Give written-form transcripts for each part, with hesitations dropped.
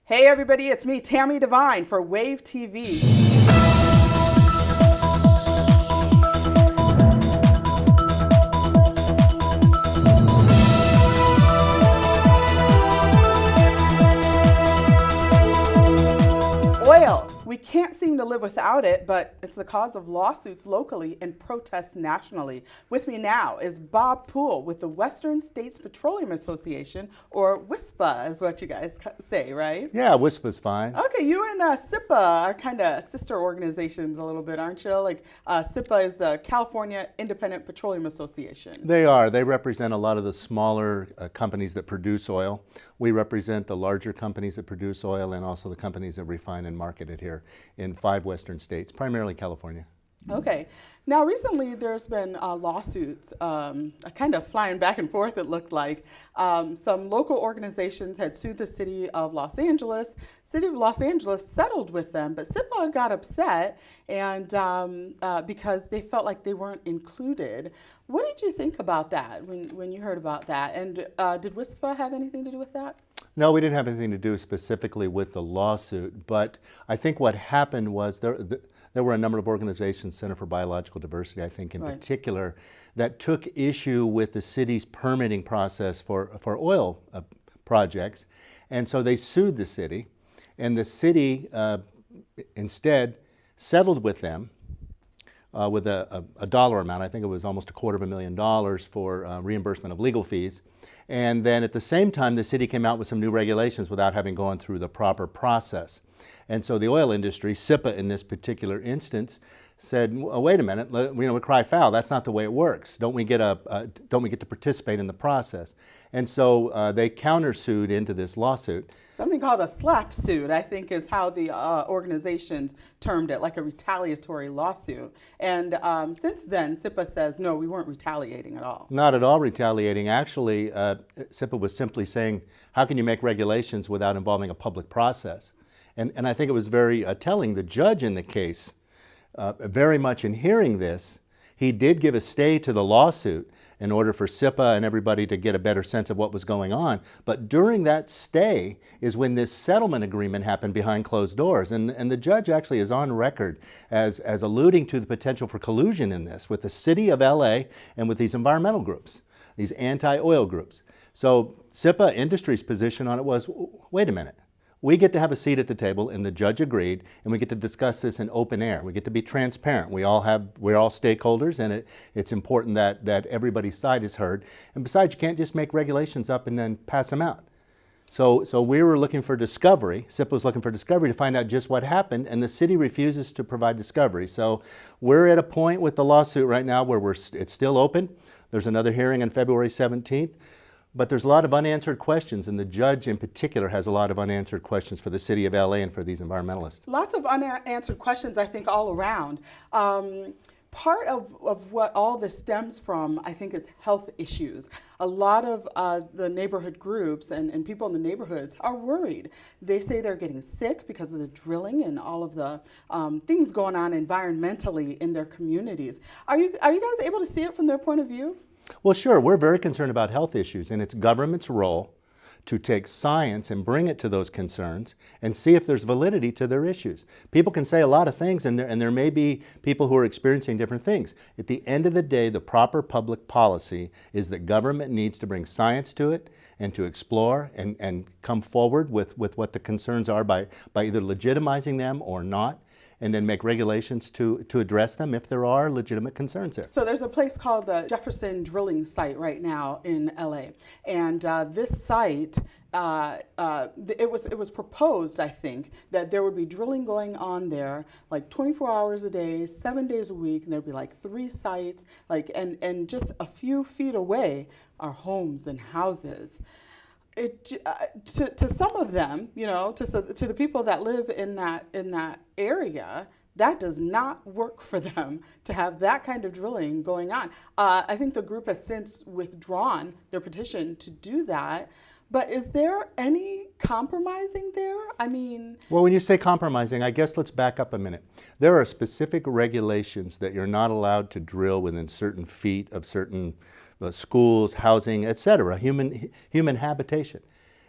Hey everybody, it's me, Tami DeVine for Wave TV. Oil. We can't seem to live without it, but it's the cause of lawsuits locally and protests nationally. With me now is Bob Poole with the Western States Petroleum Association, or WSPA is what you guys say, right? Yeah, WSPA's fine. Okay, you and SIPA are kind of sister organizations a little bit, aren't you? Like SIPA is the California Independent Petroleum Association. They are. They represent a lot of the smaller companies that produce oil. We represent the larger companies that produce oil and also the companies that refine and market it here in 5 western states, primarily California. Okay. Now, recently there's been lawsuits kind of flying back and forth, it looked like. Some local organizations had sued the city of Los Angeles. City of Los Angeles settled with them, but SIPA got upset and because they felt like they weren't included. What did you think about that when you heard about that? And did WSPA have anything to do with that? No, we didn't have anything to do specifically with the lawsuit, but I think what happened was there were a number of organizations, Center for Biological Diversity, I think in particular, that took issue with the city's permitting process for oil projects. And so they sued the city, and the city instead settled with them with a dollar amount. I think it was almost $250,000 for reimbursement of legal fees. And then at the same time, the city came out with some new regulations without having gone through the proper process. And so the oil industry, SIPA in this particular instance, said, well, wait a minute, we cry foul. That's not the way it works. Don't we get to participate in the process? And so they countersued into this lawsuit. Something called a slap suit, I think, is how the organizations termed it, like a retaliatory lawsuit. And since then, SIPA says, no, we weren't retaliating at all. Not at all retaliating. Actually, SIPA was simply saying, how can you make regulations without involving a public process? And I think it was very telling. The judge in the case, very much in hearing this, he did give a stay to the lawsuit in order for SIPA and everybody to get a better sense of what was going on. But during that stay is when this settlement agreement happened behind closed doors. And the judge actually is on record as alluding to the potential for collusion in this with the city of LA and with these environmental groups, these anti-oil groups. So SIPA Industries' position on it was, wait a minute. We get to have a seat at the table, and the judge agreed, and we get to discuss this in open air. We get to be transparent. We're all stakeholders, and it's important that everybody's side is heard. And besides, you can't just make regulations up and then pass them out. So we were looking for discovery. SIPA was looking for discovery to find out just what happened, and the city refuses to provide discovery. So we're at a point with the lawsuit right now where it's still open. There's another hearing on February 17th. But there's a lot of unanswered questions, and the judge in particular has a lot of unanswered questions for the city of LA and for these environmentalists. Lots of unanswered questions, I think, all around. Part of what all this stems from, I think, is health issues. A lot of the neighborhood groups and people in the neighborhoods are worried. They say they're getting sick because of the drilling and all of the things going on environmentally in their communities. Are you guys able to see it from their point of view? Well, sure. We're very concerned about health issues, and it's government's role to take science and bring it to those concerns and see if there's validity to their issues. People can say a lot of things, and there may be people who are experiencing different things. At the end of the day, the proper public policy is that government needs to bring science to it and to explore and come forward with what the concerns are by either legitimizing them or not, and then make regulations to address them if there are legitimate concerns there. So there's a place called the Jefferson Drilling Site right now in LA, and this site, it was proposed, I think, that there would be drilling going on there like 24 hours a day, 7 days a week, and there'd be like 3 sites, and just a few feet away are homes and houses. To some of them, to the people that live in that area, that does not work for them to have that kind of drilling going on. I think the group has since withdrawn their petition to do that. But is there any compromising there? I mean... Well, when you say compromising, I guess let's back up a minute. There are specific regulations that you're not allowed to drill within certain feet of certain schools, housing, etc., human habitation.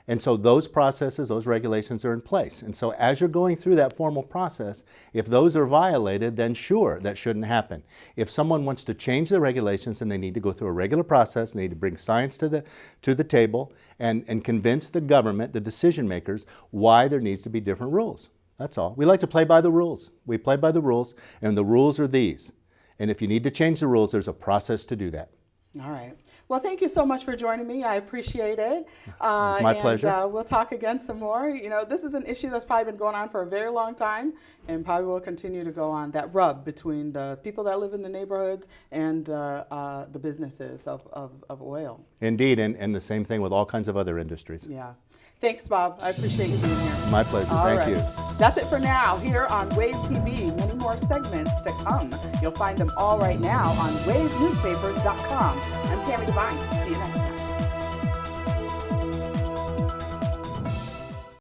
And so those processes, those regulations are in place. And so as you're going through that formal process, if those are violated, then sure, that shouldn't happen. If someone wants to change the regulations, then they need to go through a regular process. They need to bring science to the table and convince the government, the decision makers, why there needs to be different rules. That's all. We like to play by the rules. We play by the rules, and the rules are these. And if you need to change the rules, there's a process to do that. All right. Well, thank you so much for joining me. I appreciate it. It's my pleasure. We'll talk again some more. You know, this is an issue that's probably been going on for a very long time and probably will continue to go on, that rub between the people that live in the neighborhoods and the businesses of oil. Indeed, and the same thing with all kinds of other industries. Yeah. Thanks, Bob. I appreciate you being here. My pleasure. All Thank right. you. That's it for now here on Wave TV. Many more segments to come. You'll find them all right now on wavenewspapers.com. I'm Tami DeVine.